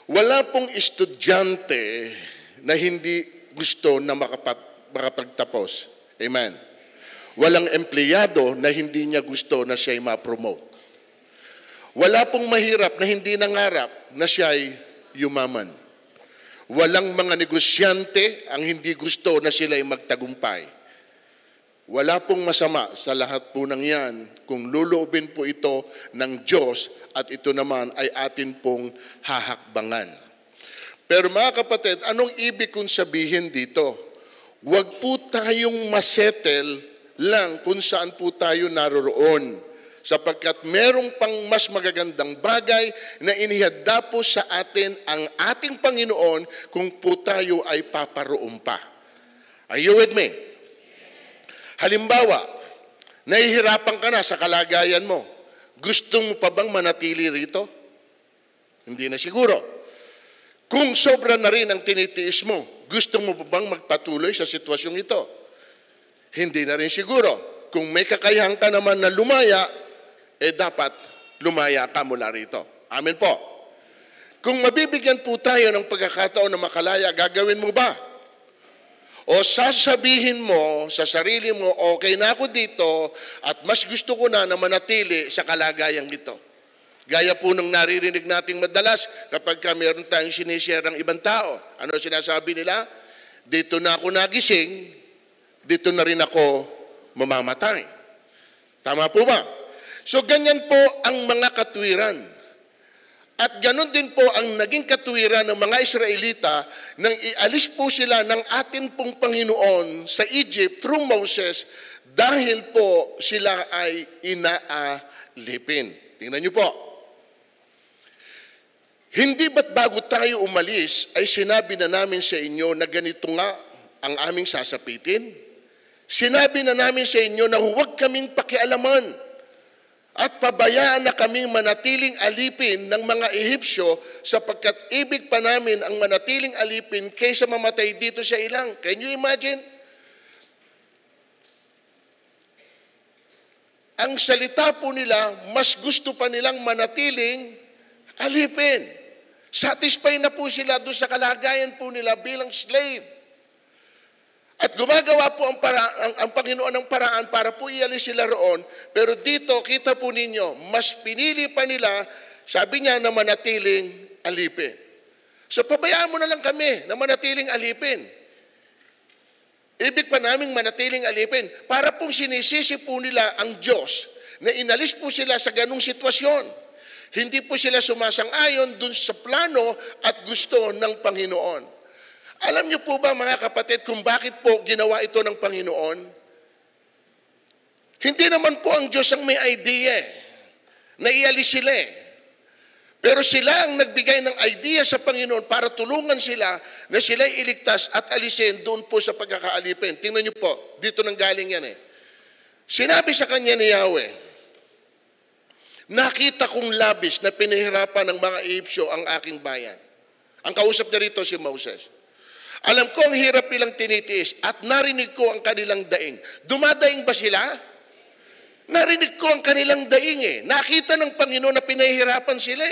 Wala pong estudyante na hindi gusto na makapagtapos. Amen. Walang empleyado na hindi niya gusto na siya'y ma-promote. Wala pong mahirap na hindi nangarap na siya'y yumaman. Walang mga negosyante ang hindi gusto na sila'y magtagumpay. Wala pong masama sa lahat po ng yan kung luluobin po ito ng Diyos at ito naman ay atin pong hahakbangan. Pero mga kapatid, anong ibig kong sabihin dito? Huwag po tayong masettle lang kung saan po tayo naroroon. Sapagkat merong pang mas magagandang bagay na inihanda po sa atin ang ating Panginoon kung po tayo ay paparoon pa. Are you with me? Halimbawa, nahihirapan ka na sa kalagayan mo. Gusto mo pa bang manatili rito? Hindi na siguro. Kung sobra na rin ang tinitiis mo, gusto mo pa bang magpatuloy sa sitwasyong ito? Hindi na rin siguro. Kung may kakayahan ka naman na lumaya, dapat lumaya ka mula rito. Amen po. Kung mabibigyan po tayo ng pagkakataon na makalaya, gagawin mo ba? O sasabihin mo sa sarili mo, okay na ako dito at mas gusto ko na manatili sa kalagayang ito. Gaya po ng naririnig nating madalas kapag meron tayong sinishare ng ibang tao. Ano sinasabi nila? Dito na ako nagising, dito na rin ako mamamatay. Tama po ba? So ganyan po ang mga katwiran. At ganun din po ang naging katwiran ng mga Israelita nang ialis po sila ng atin pong Panginoon sa Egypt through Moses dahil po sila ay inaalipin. Tingnan niyo po. Hindi ba't bago tayo umalis ay sinabi na namin sa inyo na ganito nga ang aming sasapitin? Sinabi na namin sa inyo na huwag kaming pakialaman at pabayaan na kaming manatiling alipin ng mga Ehipsyo sapagkat ibig pa namin ang manatiling alipin kaysa mamatay dito sa ilang. Can you imagine? Ang salita po nila, mas gusto pa nilang manatiling alipin. Satisfied na po sila doon sa kalagayan po nila bilang slave. At gumagawa po ang Panginoon ng paraan para po ialis sila roon. Pero dito, kita po ninyo, mas pinili pa nila, sabi niya, na manatiling alipin. So pabayaan mo na lang kami na manatiling alipin. Ibig pa naming manatiling alipin. Para pong sinisisi po nila ang Diyos na inalis po sila sa ganung sitwasyon. Hindi po sila sumasang-ayon dun sa plano at gusto ng Panginoon. Alam niyo po ba mga kapatid kung bakit po ginawa ito ng Panginoon? Hindi naman po ang Diyos ang may idea na ialis sila. Pero sila ang nagbigay ng idea sa Panginoon para tulungan sila na sila'y iligtas at alisin doon po sa pagkakaalipin. Tingnan niyo po, dito nang galing yan Sinabi sa kanya ni Yahweh, nakita kong labis na pinahirapan ng mga Ehipsyo ang aking bayan. Ang kausap niya rito si Moses. Alam ko ang hirap nilang tinitiis at narinig ko ang kanilang daing. Dumadaing ba sila? Narinig ko ang kanilang daing Nakita ng Panginoon na pinahihirapan sila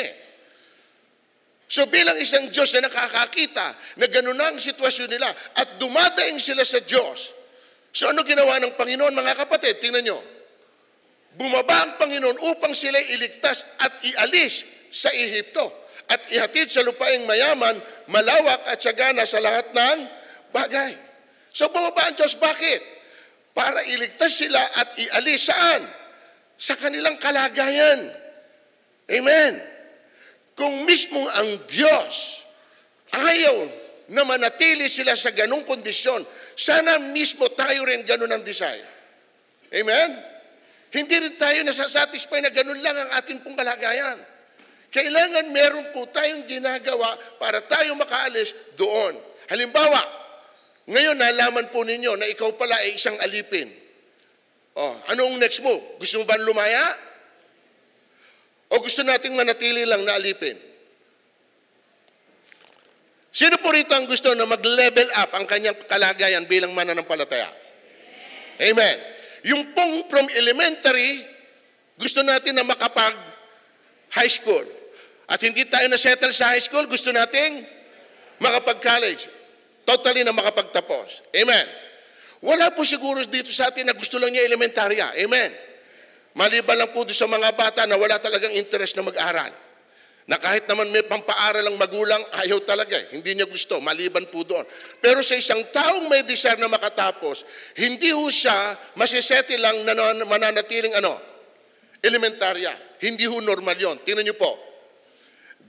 So bilang isang Diyos na nakakakita na gano'n ang sitwasyon nila at dumadaing sila sa Diyos. So ano ginawa ng Panginoon mga kapatid? Tingnan nyo. Bumaba ang Panginoon upang sila iligtas at ialis sa Ehipto. At ihatid sa lupaing mayaman, malawak at sagana sa lahat ng bagay. So bumaba ang Diyos. Bakit? Para iligtas sila at ialis saan? Sa kanilang kalagayan. Amen. Kung mismo ang Diyos ayaw na manatili sila sa ganung kondisyon, sana mismo tayo rin ganun ang desire. Amen? Hindi rin tayo nasasatisfy na ganun lang ang ating pong kalagayan. Kailangan meron po tayong ginagawa para tayo makaalis doon. Halimbawa, ngayon nalaman po ninyo na ikaw pala ay isang alipin. Anong next move? Gusto mo ba lumaya? O gusto nating manatili lang na alipin? Sino po rito ang gusto na mag-level up ang kanyang kalagayan bilang mananampalataya? Amen. Yung pong from elementary, gusto natin na makapag high school. At hindi tayo na-settle sa high school, gusto nating makapag-college. Totally na makapagtapos. Amen. Wala po siguro dito sa atin na gusto lang niya elementarya. Amen. Maliban lang po doon sa mga bata na wala talagang interest na mag-aral. Na kahit naman may pampaaral ang magulang, ayaw talaga. Hindi niya gusto. Maliban po doon. Pero sa isang taong may desire na makatapos, hindi ho siya masiseti lang na mananatiling elementarya. Hindi ho normal yon. Tingnan niyo po.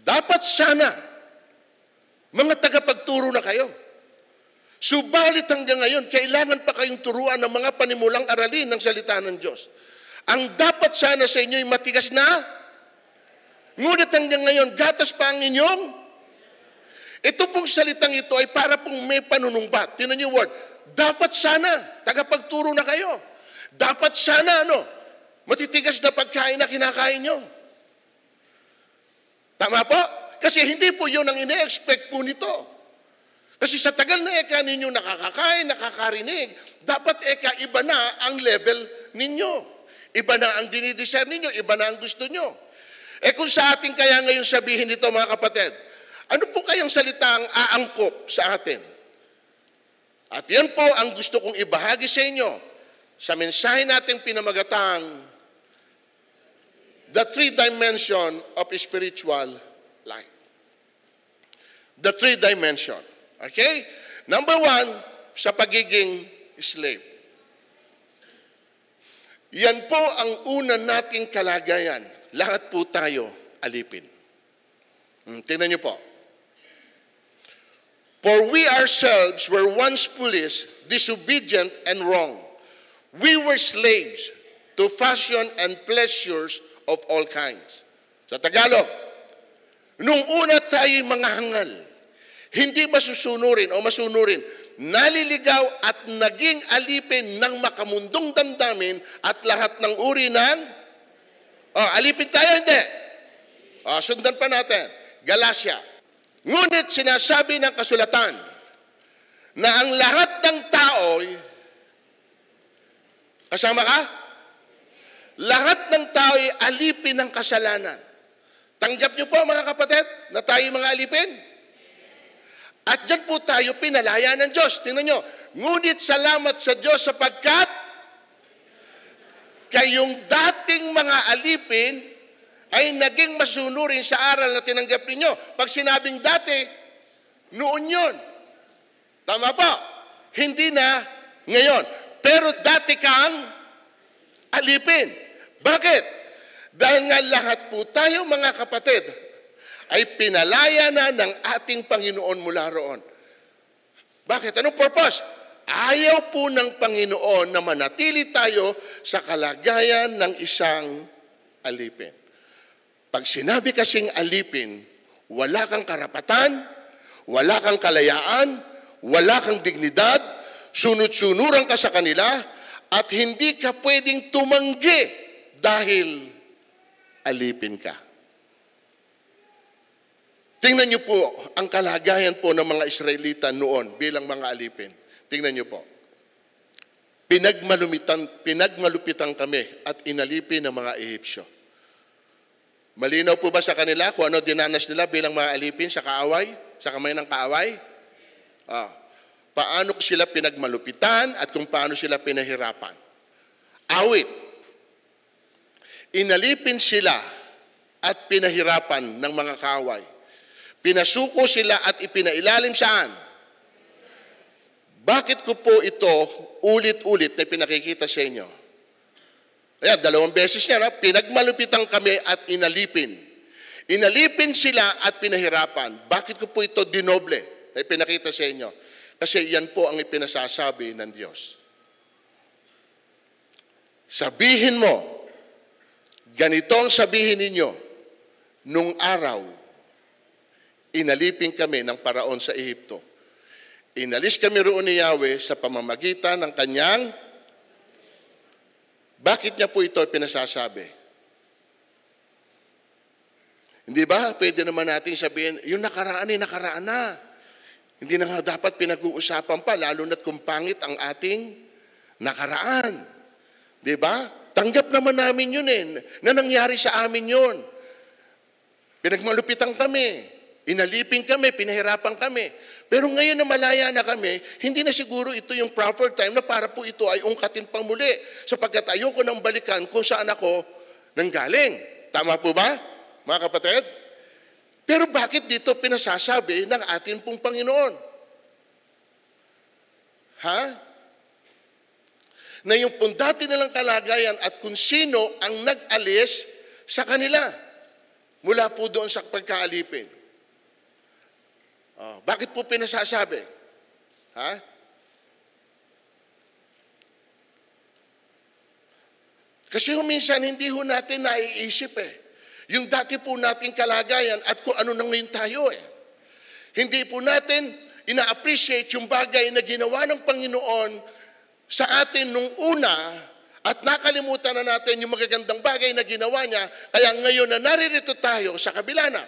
Dapat sana, mga tagapagturo na kayo. Subalit hanggang ngayon, kailangan pa kayong turuan ng mga panimulang aralin ng salita ng Diyos. Ang dapat sana sa inyo ay matigas na, ngunit hanggang ngayon, gatas pa ang inyong. Ito pong salitang ito ay para pong may panunumbat. Tingnan niyo word. Dapat sana, tagapagturo na kayo. Dapat sana, matitigas na pagkain na kinakain nyo. Tama po? Kasi hindi po yun ang ine-expect po nito. Kasi sa tagal na eka ninyo nakakakain, nakakarinig, dapat eka iba na ang level ninyo. Iba na ang dinidesire ninyo, iba na ang gusto nyo. Kung sa atin kaya ngayon sabihin nito mga kapatid, ano po kayang salitang aangkop sa atin? At yan po ang gusto kong ibahagi sa inyo sa mensahe nating pinamagatang the three dimension of spiritual life. The three dimension. Okay? Number one, sa pagiging slave. Yan po ang una nating kalagayan. Lahat po tayo alipin. Tingnan niyo po. For we ourselves were once foolish, disobedient, and wrong. We were slaves to fashion and pleasures of all kinds. Sa Tagalog, nung una tayo'y mga hangal, hindi masusunurin, naliligaw at naging alipin ng makamundong damdamin at lahat ng uri ng alipin tayo, hindi. Sundan pa natin. Galatia. Ngunit sinasabi ng kasulatan na ang lahat ng tao'y, kasama ka? Lahat ng tao'y alipin ng kasalanan. Tanggap niyo po mga kapatid na tayo mga alipin? At dyan po tayo pinalaya ng Diyos. Tingnan nyo. Ngunit salamat sa Diyos sapagkat kayong dating mga alipin ay naging masunurin sa aral na tinanggap ninyo. Pag sinabing dati, noon yun. Tama po. Hindi na ngayon. Pero dati kang alipin. Bakit? Dahil nga lahat po tayo mga kapatid ay pinalaya na ng ating Panginoon mula roon. Bakit? Anong purpose? Ayaw po ng Panginoon na manatili tayo sa kalagayan ng isang alipin. Pag sinabi kasing alipin, wala kang karapatan, wala kang kalayaan, wala kang dignidad, sunod-sunuran ka sa kanila, at hindi ka pwedeng tumanggi dahil alipin ka. Tingnan niyo po ang kalagayan po ng mga Israelita noon bilang mga alipin. Tingnan niyo po. Pinagmalupitan kami at inalipin ng mga Ehipsyo. Malinaw po ba sa kanila kung ano dinanas nila bilang mga alipin sa kaaway? Sa kamay ng kaaway? Paano sila pinagmalupitan at kung paano sila pinahirapan. Awit. Inalipin sila at pinahirapan ng mga kaaway. Pinasuko sila at ipinailalim saan? Bakit ko po ito ulit-ulit na pinakikita sa inyo? Ayan, 2 beses niya, pinagmalupitan kami at inalipin. Inalipin sila at pinahirapan. Bakit ko po ito dinoble na pinakita sa inyo? Kasi yan po ang ipinasasabi ng Diyos. Sabihin mo, ganito ang sabihin ninyo, nung araw, inalipin kami ng paraon sa Ehipto. Inalis kami roon ni Yahweh sa pamamagitan ng kanyang. Bakit niya po ito pinasasabi? Hindi ba? Pwede naman natin sabihin, yung nakaraan ay nakaraan na. Hindi na nga dapat pinag-uusapan pa, lalo na't kung pangit ang ating nakaraan. Di ba? Tanggap naman namin yun na nangyari sa amin yun. Pinagmalupitan kami, inalipin kami, pinahirapan kami. Pero ngayon na malaya na kami, hindi na siguro ito yung proper time na para po ito ay ungkatin pang muli. Sapagkat ayoko nang balikan kung saan ako nanggaling. Tama po ba, mga kapatid? Pero bakit dito pinasasabi ng atin pong Panginoon? Ha? Na yung pong dati nilang kalagayan at kung sino ang nag-alis sa kanila mula po doon sa pagkaalipin. Bakit po pinasasabi? Ha? Kasi minsan hindi ho natin naiisip yung dati po nating kalagayan at kung ano nang ngayon tayo Hindi po natin ina-appreciate yung bagay na ginawa ng Panginoon sa atin nung una at nakalimutan na natin yung magagandang bagay na ginawa niya. Kaya ngayon na naririto tayo sa kabila na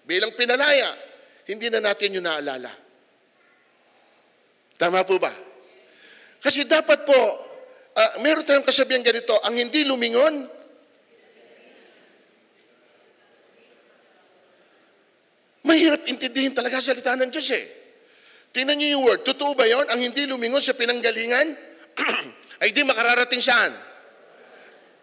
bilang pinalaya, hindi na natin yung naalala. Tama po ba? Kasi dapat po, meron tayong kasabihan ganito, ang hindi lumingon, mahirap intindihin talaga salita ng Diyos Tingnan niyo yung word. Totoo ba yon? Ang hindi lumingon sa pinanggalingan, ay di makararating saan?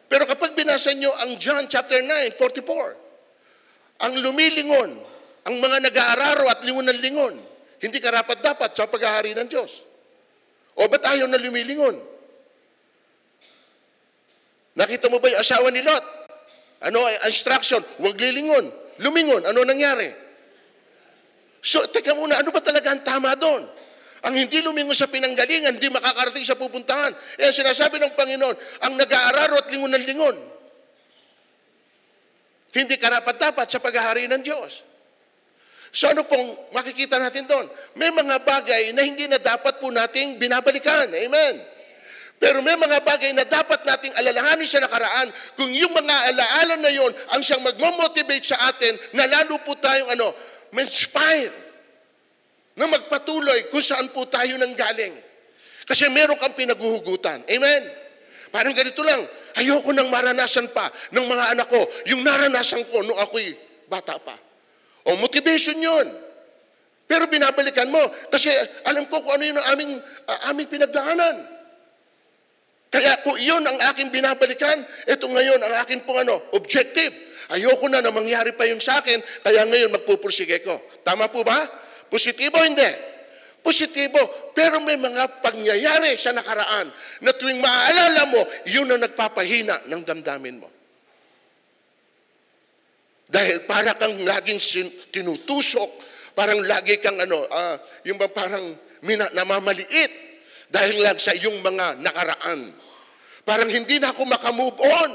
Pero kapag binasa niyo ang John chapter 9:44, ang lumilingon, ang mga nag-aararo at lingon ng lingon, hindi karapat-dapat sa paghahari ng Diyos. O ba't ayaw na lumilingon? Nakita mo ba yung asawa ni Lot? Ano ay instruction? Huwag lilingon. Lumingon. Ano nangyari? So, teka muna, ano ba talaga ang tama doon? Ang hindi lumingon sa pinanggalingan, hindi makakarating sa pupuntahan. Sinasabi ng Panginoon, ang nag-aararo at lingon ng lingon, hindi karapat-dapat sa paghahari ng Diyos. So ano pong makikita natin doon? May mga bagay na hindi na dapat po nating binabalikan. Amen. Pero may mga bagay na dapat nating alalahanin sa nakaraan kung yung mga alaala na yon ang siyang magmomotivate sa atin na lalo po tayong ma-inspire na magpatuloy kung saan po tayo nanggaling. Kasi meron kang pinaguhugutan. Amen. Parang ganito lang, ayoko nang maranasan pa ng mga anak ko yung naranasan ko nung ako'y bata pa. O motivation yun. Pero binabalikan mo. Kasi alam ko kung ano yun ang aming pinagdaanan. Kaya kung yun ang aking binabalikan, ito ngayon ang aking pong objective. Ayoko na mangyari pa yun sa akin, kaya ngayon magpupursige ko. Tama po ba? Positibo hindi? Positibo. Pero may mga pangyayari sa nakaraan na tuwing maaalala mo, yun ang nagpapahina ng damdamin mo. Dahil para kang laging tinutusok, parang lagi kang yung parang namamaliit dahil lang sa iyong mga nakaraan. Parang hindi na ako makamove on.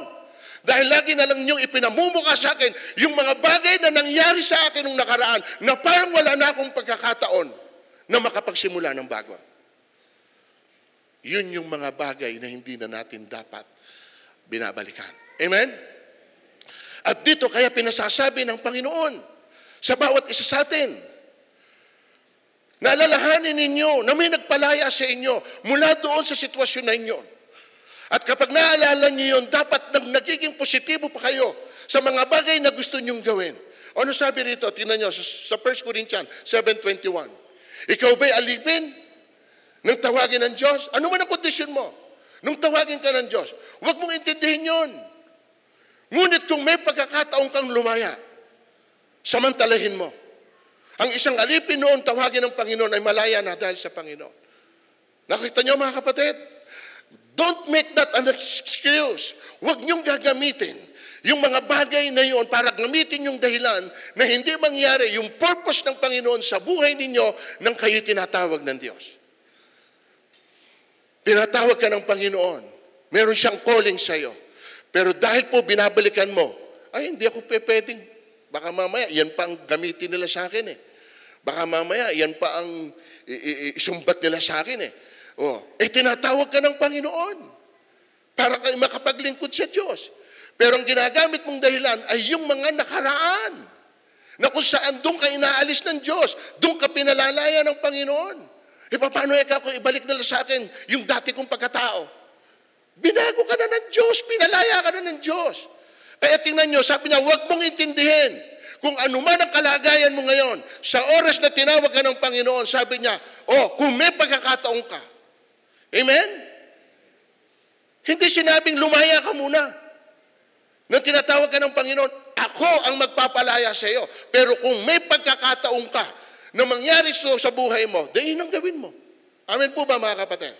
Dahil lagi na lang niyong ipinamumuka sa akin yung mga bagay na nangyari sa akin nung nakaraan na parang wala na akong pagkakataon na makapagsimula ng bago. Yun yung mga bagay na hindi na natin dapat binabalikan. Amen? At dito kaya pinasasabi ng Panginoon sa bawat isa sa atin, naalalahanin ninyo na may nagpalaya sa inyo mula doon sa sitwasyon na inyo. At kapag naalala niyo yun, dapat nagiging positibo pa kayo sa mga bagay na gusto niyong gawin. Ano sabi rito? Tingnan niyo sa 1 Corinthians 7:21. Ikaw ba'y alipin nang tawagin ng Diyos? Ano man ang kondisyon mo nung tawagin ka ng Diyos? Huwag mong intindihin yun. Ngunit kung may pagkakataon kang lumaya, samantalahin mo. Ang isang alipin noon, tawagin ng Panginoon ay malaya na dahil sa Panginoon. Nakita niyo mga kapatid? Don't make that an excuse. Huwag niyong gagamitin yung mga bagay na yun para gamitin yung dahilan na hindi mangyari yung purpose ng Panginoon sa buhay ninyo nang kayo tinatawag ng Diyos. Tinatawag ka ng Panginoon. Meron siyang calling sa iyo. Pero dahil po binabalikan mo, ay hindi ako pwedeng, baka mamaya yan pa ang gamitin nila sa akin Baka mamaya yan pa ang isumbat nila sa akin tinatawag ka ng Panginoon para kayo makapaglingkod sa Diyos. Pero ang ginagamit mong dahilan ay yung mga nakaraan na kung saan doon ka inaalis ng Diyos, doon ka pinalalaya ng Panginoon. Paano kung ibalik nila sa akin yung dati kong pagkatao? Binago ka na ng Diyos, pinalaya ka na ng Diyos. Kaya tingnan nyo, sabi niya, huwag mong intindihin Kung ano man ang kalagayan mo ngayon, sa oras na tinawag ka ng Panginoon, sabi niya, kung may pagkakataon ka. Amen? Hindi sinabing lumaya ka muna. Nang tinatawag ka ng Panginoon, ako ang magpapalaya sa iyo. Pero kung may pagkakataon ka na mangyari sa buhay mo, yun ang gawin mo. Amen po ba mga kapatid?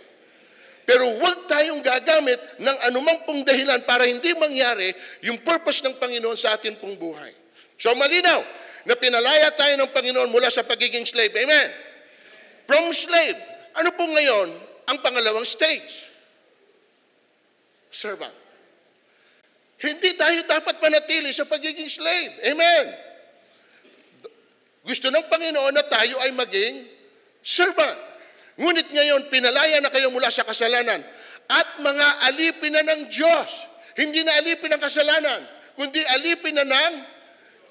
Pero huwag tayong gagamit ng anumang pong dahilan para hindi mangyari yung purpose ng Panginoon sa atin pong buhay. So malinaw na pinalaya tayo ng Panginoon mula sa pagiging slave. Amen? From slave, ano po ngayon ang pangalawang stage? Servant. Hindi tayo dapat manatili sa pagiging slave. Amen? Gusto ng Panginoon na tayo ay maging servant. Ngunit ngayon, pinalaya na kayo mula sa kasalanan at mga alipin na ng Diyos. Hindi na alipin ng kasalanan, kundi alipin na ng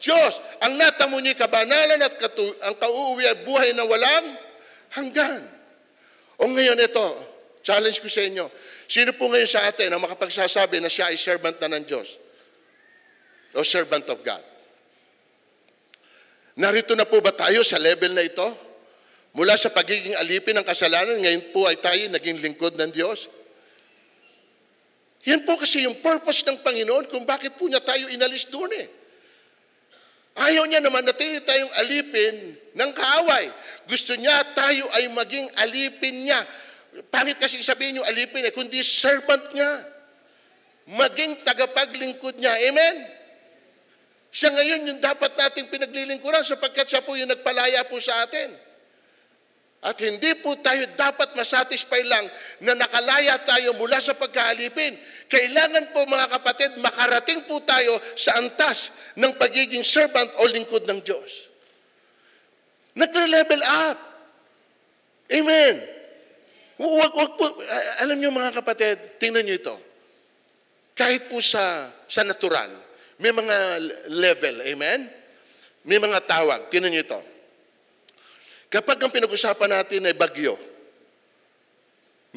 Diyos. Ang natamo niya kabanalan at ang kauuwi ay buhay na walang hanggan. O ngayon ito, challenge ko sa inyo. Sino po ngayon sa atin ang makapagsasabi na siya ay servant na ng Diyos? O servant of God? Narito na po ba tayo sa level na ito? Mula sa pagiging alipin ng kasalanan, ngayon po ay tayo naging lingkod ng Diyos. Yan po kasi yung purpose ng Panginoon kung bakit po niya tayo inalis doon eh. Ayaw niya naman na tayong alipin ng kaaway. Gusto niya tayo ay maging alipin niya. Pangit kasi sabihin yung alipin eh, kundi servant niya. Maging tagapaglingkod niya. Amen? Siya ngayon yung dapat nating pinaglilingkuran sapagkat siya po yung nagpalaya po sa atin. At hindi po tayo dapat masatisfy lang na nakalaya tayo mula sa pagkaalipin. Kailangan po mga kapatid, makarating po tayo sa antas ng pagiging servant o lingkod ng Diyos. Nagre-level up. Amen. Wag po, alam niyo mga kapatid, tingnan niyo ito. Kahit po sa natural, may mga level, amen? May mga tawag, tingnan niyo ito. Kapag ang pinag-usapan natin ay bagyo,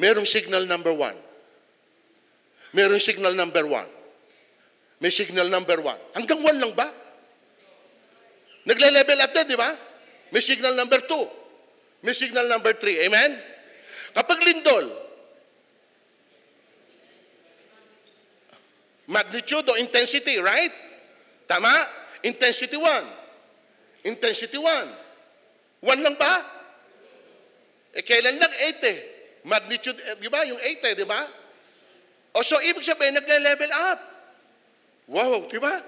merong signal number 1. Merong signal number 1. May signal number 1. Hanggang 1 lang ba? Nagle-level up din, di ba? May signal number 2. May signal number 3. Amen? Kapag lindol, magnitude o intensity, right? Tama? Intensity 1. Intensity 1. 1 lang ba? Kailan lang 8 eh. Magnitude, di ba? Yung 8 eh, di ba? O so, ibig sabihin, nagle-level up. Wow, di ba?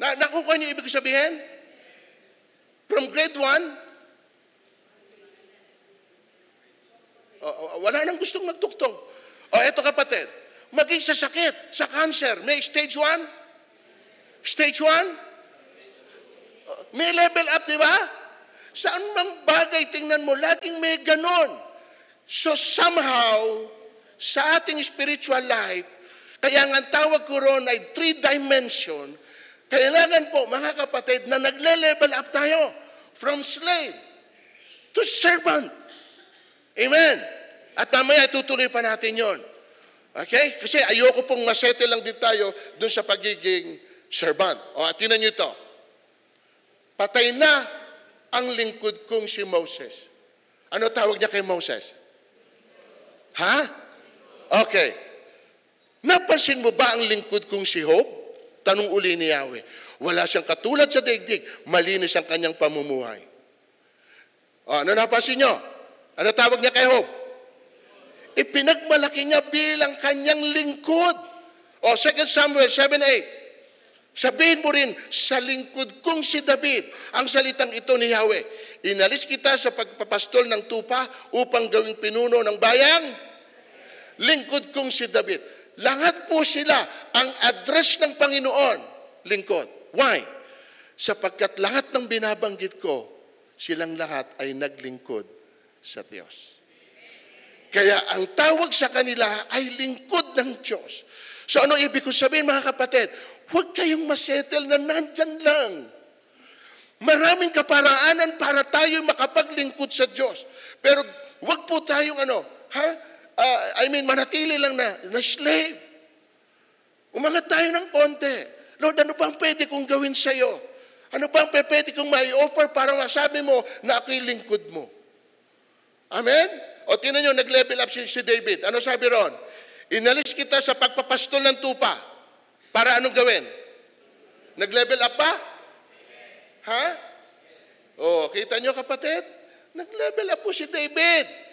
Nakukuha niyo ibig sabihin? From grade 1, wala nang gustong magtuktong. O, eto kapatid, maging sa sakit, sa cancer, may stage 1? Stage 1? May level up, di ba? Saan mang bagay, tingnan mo, laging may ganon. So somehow, sa ating spiritual life, kaya nga ang tawag ko ron ay 3-dimension, kailangan po, mga kapatid, na nagle-level up tayo from slave to servant. Amen? At mamaya tutuloy pa natin yon. Okay? Kasi ayoko pong masettle lang din tayo dun sa pagiging servant. O, at tinan nyo ito. Patay na ang lingkod kong si Moses. Ano tawag niya kay Moses? Ha? Okay. Napansin mo ba ang lingkod kong si Job? Tanong uli ni Yahweh. Wala siyang katulad sa daigdig. Malinis ang kanyang pamumuhay. Ano napansin niyo? Ano tawag niya kay Job? Ipinagmalaki niya bilang kanyang lingkod. 2 Samuel 7:8. Sabihin mo rin, sa lingkod kong si David, ang salitang ito ni Yahweh, inalis kita sa pagpapastol ng tupa upang gawing pinuno ng bayang. Lingkod kong si David. Lahat po sila ang address ng Panginoon, lingkod. Why? Sapagkat lahat ng binabanggit ko, silang lahat ay naglingkod sa Diyos. Kaya ang tawag sa kanila ay lingkod ng Diyos. So ano ibig ko sabihin mga kapatid? Huwag kayong masettle na nandyan lang. Maraming kaparaanan para tayo makapaglingkod sa Diyos. Pero huwag po tayong manatili lang na slave. Umangat tayo ng konti. Lord, ano bang pwede kong gawin sa'yo? Ano ba ang pwede kong mai-offer para masabi mo na ako'y lingkod mo? Amen? O tingnan nyo, nag-level up si David. Ano sabi ron? Inalis kita sa pagpapastol ng tupa. Para anong gawin? Nag-level up ba? Ha? O, kita nyo kapatid? Nag-level up po si David.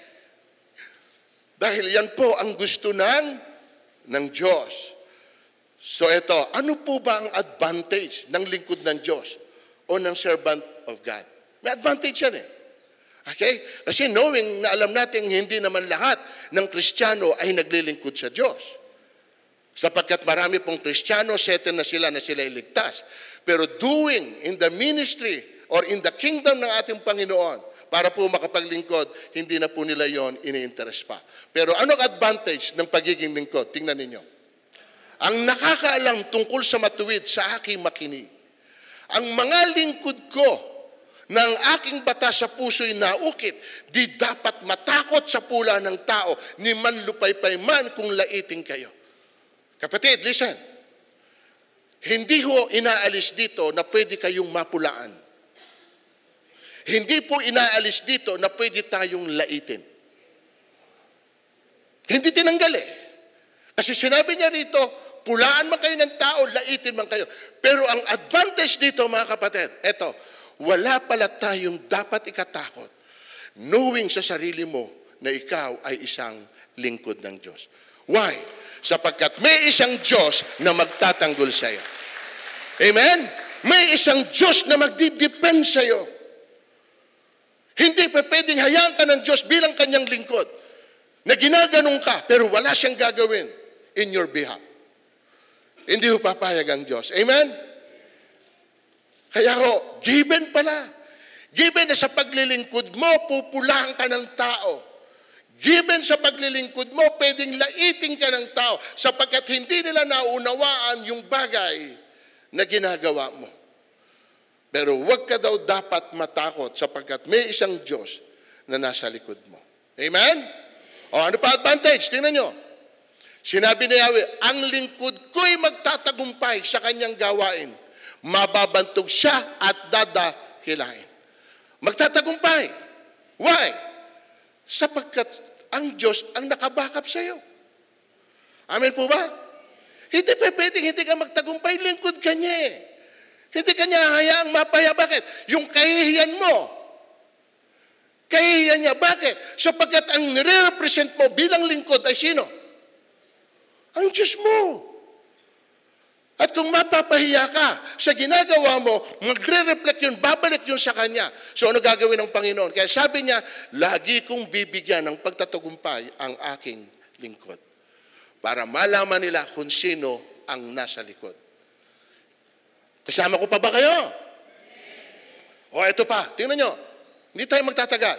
Dahil yan po ang gusto ng Diyos. So ito, ano po ba ang advantage ng lingkod ng Diyos o ng servant of God? May advantage yan eh. Okay? Kasi knowing na alam natin hindi naman lahat ng Kristiyano ay naglilingkod sa Diyos. Sapagkat marami pong Kristiyano, certain na sila iligtas. Pero doing in the ministry or in the kingdom ng ating Panginoon, para po makapaglingkod, hindi na po nila yon ini-interest pa. Pero anong advantage ng pagiging lingkod? Tingnan ninyo. Ang nakakaalam tungkol sa matuwid sa aking makinig. Ang mga lingkod ko ng aking bata sa puso'y naukit, di dapat matakot sa pula ng tao, ni man lupaypay man kung laiting kayo. Kapatid, listen. Hindi ho inaalis dito na pwede kayong mapulaan. Hindi po inaalis dito na pwede tayong laitin. Hindi tinanggal eh. Kasi sinabi niya rito, pulaan man kayo ng tao, laitin man kayo. Pero ang advantage dito mga kapatid, eto, wala pala tayong dapat ikatakot knowing sa sarili mo na ikaw ay isang lingkod ng Diyos. Why? Sapagkat may isang Diyos na magtatanggol sa iyo. Amen? May isang Diyos na magdidepend sa iyo. Hindi pa pwedeng hayaan ka ng Diyos bilang kanyang lingkod na ginaganong ka pero wala siyang gagawin in your behalf. Hindi ho papayag ang Diyos. Amen? Kaya ho, given pala. Given na sa paglilingkod mo, pupulaan ka ng tao. Given sa paglilingkod mo, pwedeng laiting ka ng tao sapagkat hindi nila naunawaan yung bagay na ginagawa mo. Pero huwag ka daw dapat matakot sapagkat may isang Diyos na nasa likod mo. Amen? O ano pa advantage? Tingnan nyo. Sinabi ni Yahweh, ang lingkod ko'y magtatagumpay sa kanyang gawain. Mababantog siya at dadakilain. Magtatagumpay. Why? Sapagkat ang Diyos ang nakabakap sa iyo. Amen po ba? Hindi pa pwedeng hindi ka magtagumpay, lingkod ka niya eh. Hindi ka niya hayaang mapaya. Bakit? Yung kahihiyan mo. Kahihiyan niya. Bakit? Sapagkat ang nire-represent mo bilang lingkod ay sino? Ang Diyos mo. At kung mapapahiya ka sa ginagawa mo, magre-reflect yun, babalik yun sa Kanya. So ano gagawin ng Panginoon? Kaya sabi niya, lagi kong bibigyan ng pagtatagumpay ang aking lingkod. Para malaman nila kung sino ang nasa likod. Kasama ko pa ba kayo? O ito pa, tingnan nyo. Hindi tayo magtatagal.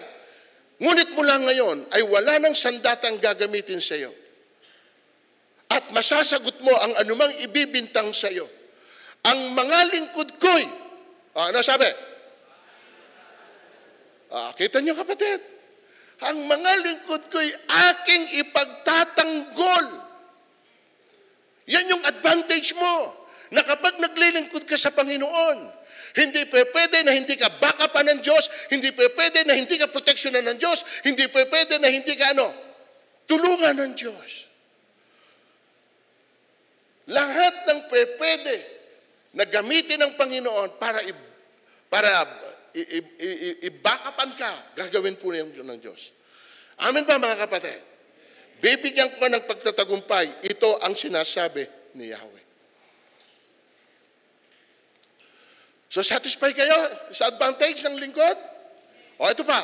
Ngunit mula ngayon ay wala nang sandatang gagamitin sa iyo. At masasagot mo ang anumang ibibintang sa iyo. Ang mga lingkod ko'y, ano sabi? Kita nyo kapatid. Ang mga lingkod ko'y aking ipagtatanggol. Yan yung advantage mo. Na kapag naglilingkod ka sa Panginoon, hindi pwede na hindi ka backupan ng Diyos, hindi pwede na hindi ka proteksyonan ng Diyos, hindi pwede na hindi ka tulungan ng Diyos. Lahat ng pwede na gamitin ng Panginoon para i-backupan ka, gagawin po ng Diyos. Amen ba mga kapatid? Bibigyan ko ng pagtatagumpay. Ito ang sinasabi ni Yahweh. So satisfy kayo sa advantage ng lingkod? O ito pa.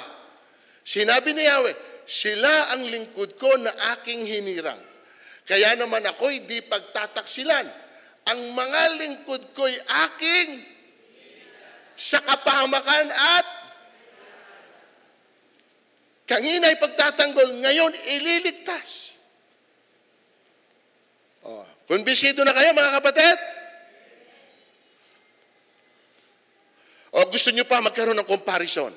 Sinabi ni Yahweh, sila ang lingkod ko na aking hinirang. Kaya naman ako'y di pagtataksilan. Ang mga lingkod ko'y aking sa kapahamakan at kangina'y pagtatanggol, ngayon ililigtas. Kumbinsido na kayo mga kapatid? O gusto nyo pa magkaroon ng comparison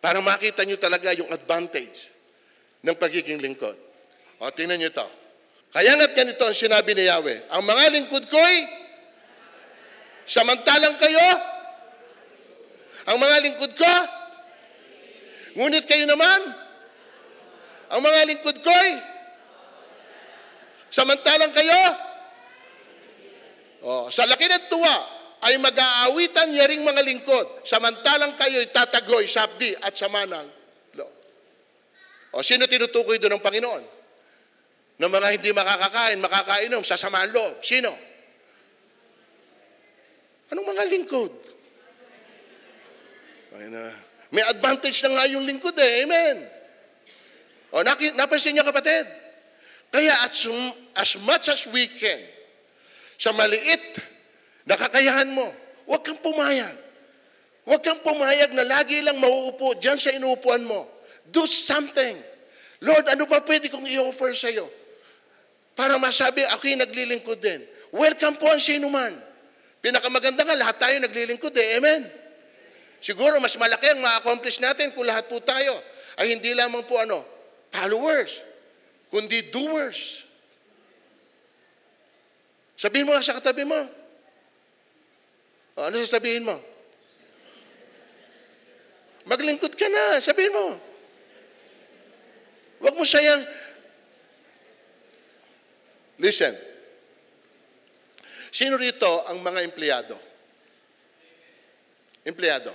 para makita nyo talaga yung advantage ng pagiging lingkod. O tingnan nyo ito. Kaya nga't ganito ang sinabi ni Yahweh, ang mga lingkod ko'y samantalang kayo Ang mga lingkod ko, ngunit kayo naman, ang mga lingkod ko'y, samantalang kayo, sa laki ng tuwa, ay mag-aawitan niya ring mga lingkod, samantalang kayo'y tatagoy, sabdi, at samanang loob. Sino tinutukoy doon ng Panginoon? Ng mga hindi makakakain, makakainom, sa samaan loob. Sino? Anong mga lingkod? May advantage na nga yung lingkod Amen. Napansin niyo kapatid? Kaya as much as we can, sa maliit na kakayahan mo, huwag kang pumayag. Huwag kang pumayag na lagi lang mauupo dyan sa inuupuan mo. Do something. Lord, ano ba pwede kong i-offer sa'yo? Para masabi, ako'y naglilingkod din. Welcome po ang sinuman. Pinakamaganda nga, lahat tayo naglilingkod Amen. Siguro, mas malaki ang ma-accomplish natin kung lahat po tayo ay hindi lamang po followers, kundi doers. Sabihin mo sa katabi mo. Ano sasabihin mo? Maglingkod ka na. Sabihin mo. Huwag mo sayang. Listen. Sino rito ang mga empleyado? Empleyado.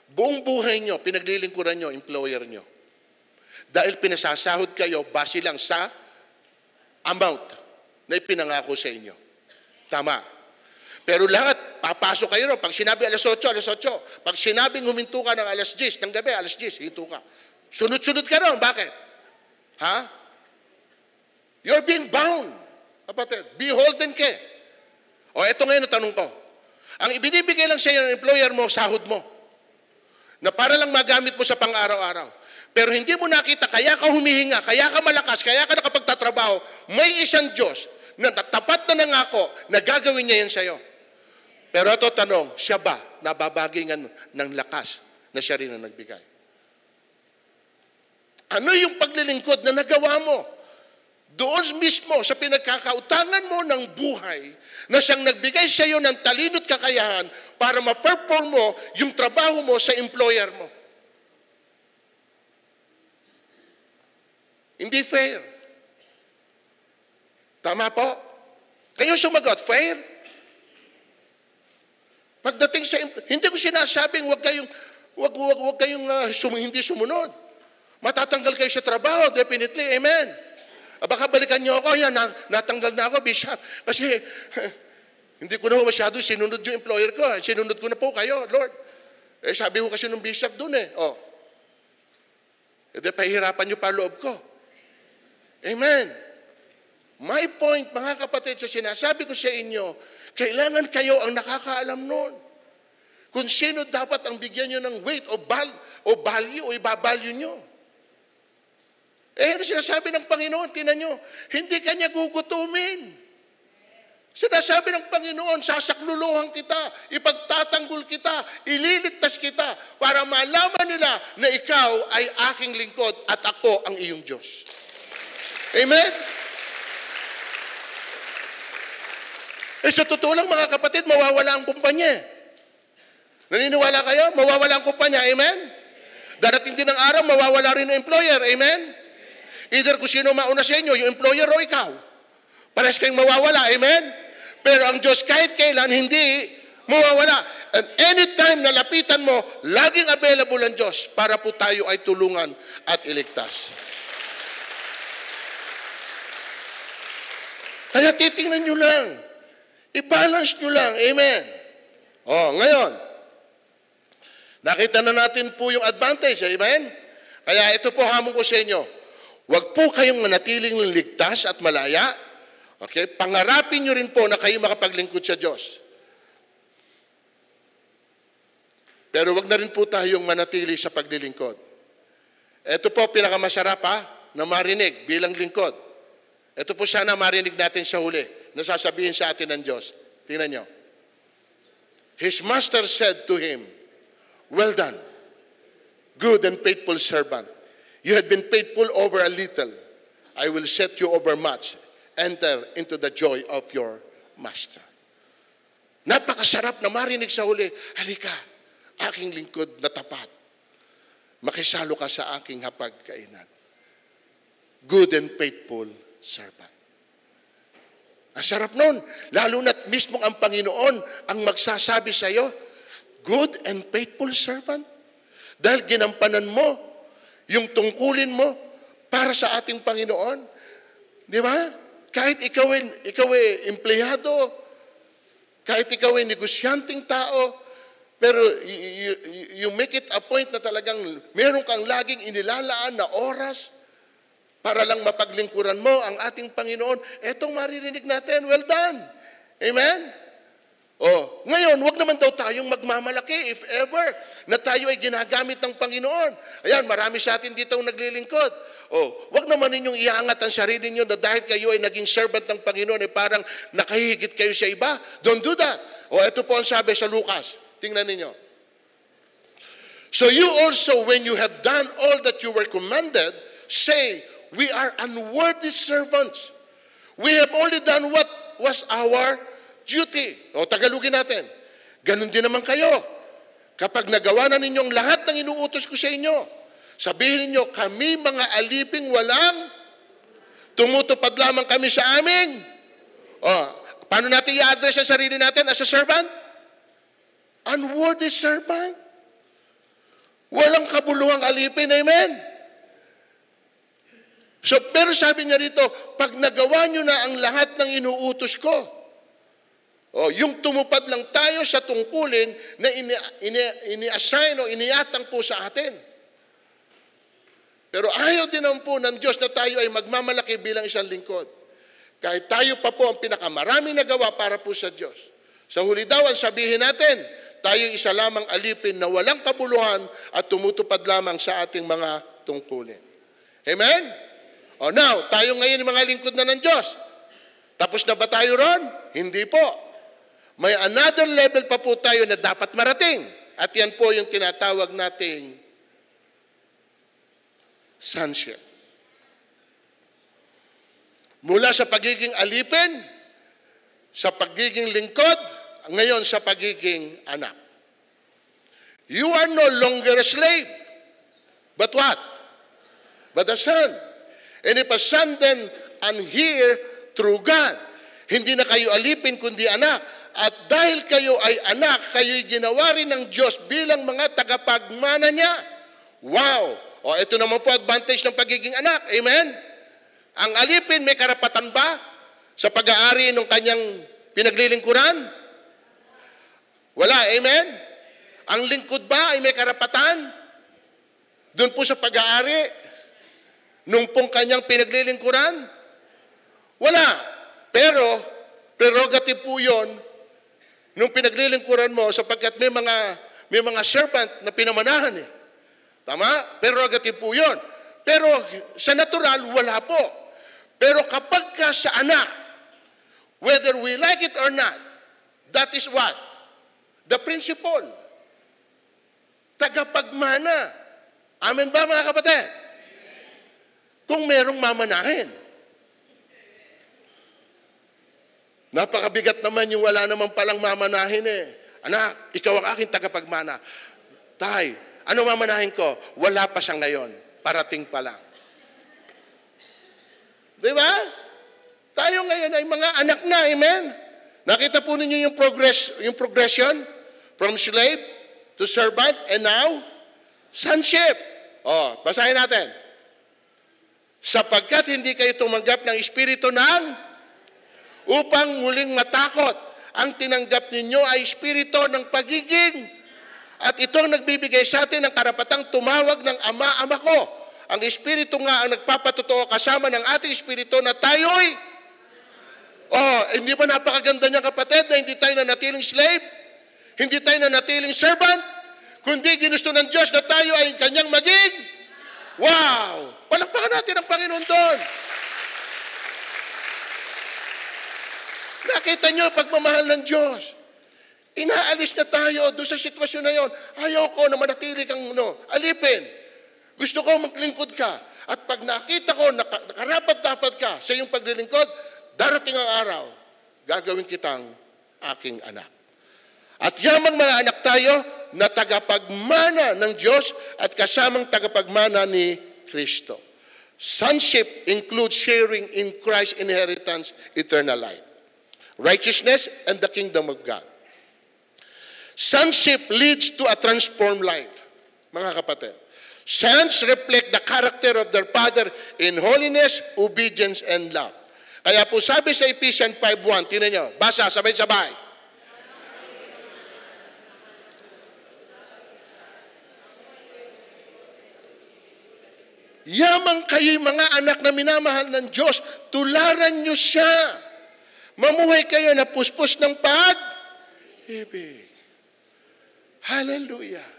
Buong buhay nyo, pinaglilingkuran nyo, employer nyo. Dahil pinasasahod kayo, base lang sa amount na ipinangako sa inyo. Tama. Pero lahat, papasok kayo ron. Pag sinabi alas 8, alas 8. Pag sinabing huminto ka ng alas 10, ng gabi, alas 10, hinto ka. Sunod-sunod ka ron. Bakit? You're being bound. Kapatid, beholden ka. Ito ngayon ang tanong ko. Ang ibinibigay lang sa iyo ng employer mo, sahod mo. Na para lang magamit mo sa pang-araw-araw. Pero hindi mo nakita, kaya ka humihinga, kaya ka malakas, kaya ka nakapagtatrabaho, may isang Diyos na tapat na nangako na gagawin niya yan sa'yo. Pero ito tanong, siya ba nababagingan ng lakas na siya rin ang nagbigay? Ano yung paglilingkod na nagawa mo? Doon mismo sa pinagkakautangan mo ng buhay na siyang nagbigay sa iyo ng talino't kakayahan para ma-perform mo yung trabaho mo sa employer mo. Hindi fair. Tama po? Kayo sumagot, fair? Pagdating sa hindi ko sinasabing wag kayong hindi sumunod. Matatanggal kayo sa trabaho, definitely. Amen. Baka balikan niyo ako, yan, natanggal na ako, Bishop. Kasi hindi ko na masyado sinunod yung employer ko. Sinunod ko na po kayo, Lord. Sabi ko kasi nung Bishop dun pahirapan niyo pa loob ko. Amen. My point, mga kapatid, sa sinasabi ko sa inyo, kailangan kayo ang nakakaalam nun. Kung sino dapat ang bigyan nyo ng weight o value o ibabalue nyo. Ano sinasabi ng Panginoon? Tinan nyo, hindi kanya gugutumin. Sinasabi ng Panginoon, sasakluluhan kita, ipagtatanggol kita, ililigtas kita, para malaman nila na ikaw ay aking lingkod at ako ang iyong Diyos. Amen? Sa totoo lang mga kapatid, mawawala ang kumpanya. Naniniwala kayo? Mawawala ang kumpanya. Amen? Darating din ang araw, mawawala rin ang employer. Amen? Either kung sino mauna sa inyo, yung employer o ikaw. Parehas kayong mawawala. Amen? Pero ang Diyos kahit kailan, hindi mawawala. And anytime na lapitan mo, laging available ang Diyos para po tayo ay tulungan at iligtas. Kaya titingnan nyo lang. I-balance nyo lang. Amen? Ngayon, nakita na natin po yung advantage. Amen? Kaya ito po hamon ko sa inyo. Huwag po kayong manatiling ligtas at malaya. Okay? Pangarapin nyo rin po na kayo makapaglingkod sa Diyos. Pero huwag na rin po tayong manatili sa paglilingkod. Ito po pinakamasarap na marinig bilang lingkod. Ito po sana marinig natin sa huli na sasabihin sa atin ng Diyos. Tingnan nyo. His master said to him, "Well done, good and faithful servant. You had been faithful over a little. I will set you over much. Enter into the joy of your master." Napakasarap na marinig sa huli. Halika, aking lingkod na tapat. Makisalo ka sa aking hapagkainan. Good and faithful servant. Ang sarap nun. Lalo na't mismo ang Panginoon ang magsasabi sa iyo, good and faithful servant. Dahil ginampanan mo yung tungkulin mo para sa ating Panginoon. Di ba? Kahit ikaw ay empleyado, kahit ikaw ay negosyanteng tao, pero you make it a point na talagang meron kang laging inilalaan na oras para lang mapaglingkuran mo ang ating Panginoon. Etong maririnig natin, well done. Amen? Ngayon, wag naman daw tayong magmamalaki if ever na tayo ay ginagamit ng Panginoon. Ayan, marami sa atin dito naglilingkod. Wag naman ninyong iangat ang sarili niyo na dahil kayo ay naging servant ng Panginoon, ay parang nakahigit kayo sa iba. Don't do that. Ito po ang sabi sa Lucas. Tingnan ninyo. So you also, when you have done all that you were commanded, say, we are unworthy servants. We have only done what was our duty. Tagalogin natin. Ganon din naman kayo. Kapag nagawa na ninyong lahat ng inuutos ko sa inyo, sabihin ninyo, kami mga aliping walang tumutupad lamang kami sa aming. Paano natin i-address ang sarili natin as a servant? Unworthy servant. Walang kabuluhang alipin. Amen? Pero sabi niya rito, pag nagawa nyo na ang lahat ng inuutos ko, yung tumupad lang tayo sa tungkulin na ini-assign o iniatang po sa atin. Pero ayaw din naman po ng Diyos na tayo ay magmamalaki bilang isang lingkod. Kahit tayo pa po ang pinakamaraming nagawa para po sa Diyos. Sa huli daw, ang sabihin natin, tayo isa lamang alipin na walang kabuluhan at tumutupad lamang sa ating mga tungkulin. Amen? Now, tayo ngayon mga lingkod na ng Diyos. Tapos na ba tayo ron? Hindi po. May another level pa po tayo na dapat marating. At yan po yung tinatawag nating sonship. Mula sa pagiging alipin, sa pagiging lingkod, ngayon sa pagiging anak. You are no longer a slave. But what? But a son. And if a son then and heir through God, hindi na kayo alipin kundi anak. At dahil kayo ay anak, kayo'y ginawa rin ng Diyos bilang mga tagapagmana niya. Wow! Ito naman po advantage ng pagiging anak. Amen? Ang alipin may karapatan ba sa pag-aari ng kanyang pinaglilingkuran? Wala. Amen? Ang lingkod ba ay may karapatan? Doon po sa pag-aari nung pong kanyang pinaglilingkuran? Wala. Pero, prerogative po yun nung pinaglilingkuran mo sapagkat may mga servant na pinamanahan eh. Tama? Prerogative po yun. Pero sa natural, wala po. Pero kapag ka sa anak, whether we like it or not, that is what? The principle. Tagapagmana. Amen ba mga kapatid? Kung merong mamanahin. Napakabigat naman yung wala naman palang mamanahin eh. Anak, ikaw ang aking tagapagmana. Tay, ano mamanahin ko? Wala pa siya ngayon. Parating pa lang. Di ba? Tayo ngayon ay mga anak na, amen? Nakita po ninyo yung progression from slave to servant and now sonship. Basahin natin. Sapagkat hindi kayo tumanggap ng espiritu upang muling matakot. Ang tinanggap ninyo ay espiritu ng pagiging at ito ang nagbibigay sa atin ng karapatang tumawag ng Ama ko. Ang espiritu nga ang nagpapatotoo kasama ng ating espiritu na tayo'y hindi ba napakaganda niya kapatid na hindi tayo nanatiling slave? Hindi tayo nanatiling servant? Kundi ginusto ng Diyos na tayo ay kanyang maging? Wow! Palakpakan natin ang Panginoon doon. Nakita niyo pagmamahal ng Diyos. Inaalis na tayo doon sa sitwasyon na yon. Ayaw ko na manatili kang alipin. Gusto ko maglingkod ka. At pag nakita ko na karapat-dapat ka sa iyong paglilingkod, darating ang araw, gagawin kitang aking anak. At yamang mga anak tayo na tagapagmana ng Diyos at kasamang tagapagmana ni Kristo. Sonship includes sharing in Christ's inheritance, eternal life, righteousness, and the kingdom of God. Sonship leads to a transformed life, mga kapatid. Sons reflect the character of their father in holiness, obedience, and love. Kaya po sabi sa Ephesians 5:1, tinan nyo, basa, sabay-sabay. Yamang kayo'y mga anak na minamahal ng Diyos, tularan nyo siya. Mamuhay kayo na puspos ng pag-ibig. Hallelujah.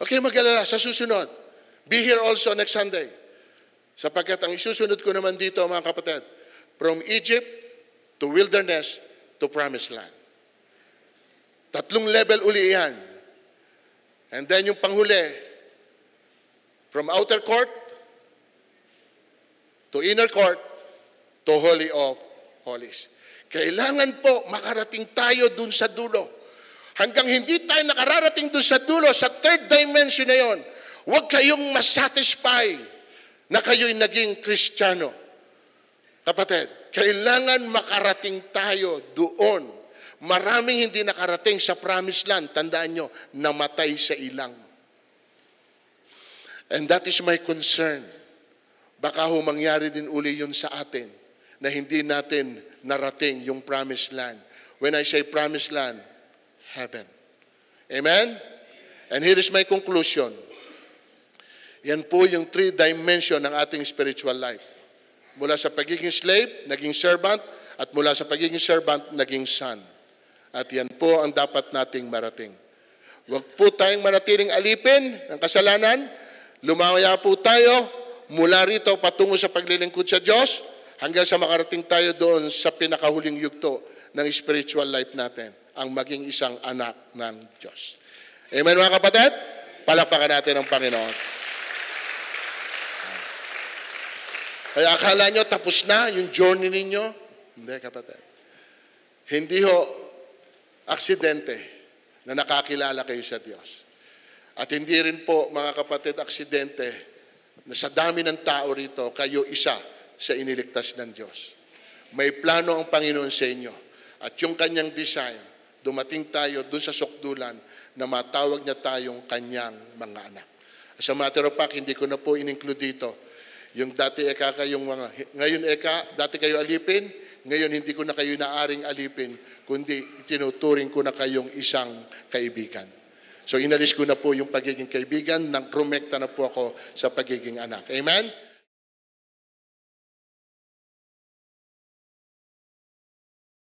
Okay, mag-alala sa susunod. Be here also next Sunday. Sapagkat ang isusunod ko naman dito, mga kapatid, from Egypt to wilderness to promised land. 3 level uli yan. And then yung panghuli, from outer court to inner court to Holy of Holies. Kailangan po makarating tayo dun sa dulo. Hanggang hindi tayo nakararating dun sa dulo, sa third dimension na yon, huwag kayong masatisfy na kayo'y naging Kristiyano. Kapatid, kailangan makarating tayo doon. Maraming hindi nakarating sa promised land. Tandaan nyo, namatay sa ilang. And that is my concern. Baka mangyari din uli yun sa atin na hindi natin narating yung promised land. When I say promised land, heaven. Amen? And here is my conclusion. Yan po yung 3 dimension ng ating spiritual life. Mula sa pagiging slave, naging servant, at mula sa pagiging servant, naging son. At yan po ang dapat nating marating. Huwag po tayong manatiling alipin ng kasalanan. Lumaya po tayo mula rito patungo sa paglilingkod sa Diyos hanggang sa makarating tayo doon sa pinakahuling yugto ng spiritual life natin, ang maging isang anak ng Diyos. Amen, mga kapatid? Palakpakan natin ang Panginoon. Kaya akala nyo tapos na yung journey ninyo? Hindi, kapatid. Hindi ho aksidente na nakakilala kayo sa Diyos. At hindi rin po, mga kapatid, aksidente na sa dami ng tao rito, kayo isa sa iniligtas ng Diyos. May plano ang Panginoon sa inyo. At yung kanyang design, dumating tayo dun sa sukdulan na matawag niya tayong kanyang mga anak. As a matter of fact, hindi ko na po in-include dito. Yung dati ngayon dati kayo alipin, ngayon hindi ko na kayo naaring alipin, kundi itinuturing ko na kayong isang kaibigan. So inalis ko na po yung pagiging kaibigan, nang promekta na po ako sa pagiging anak. Amen?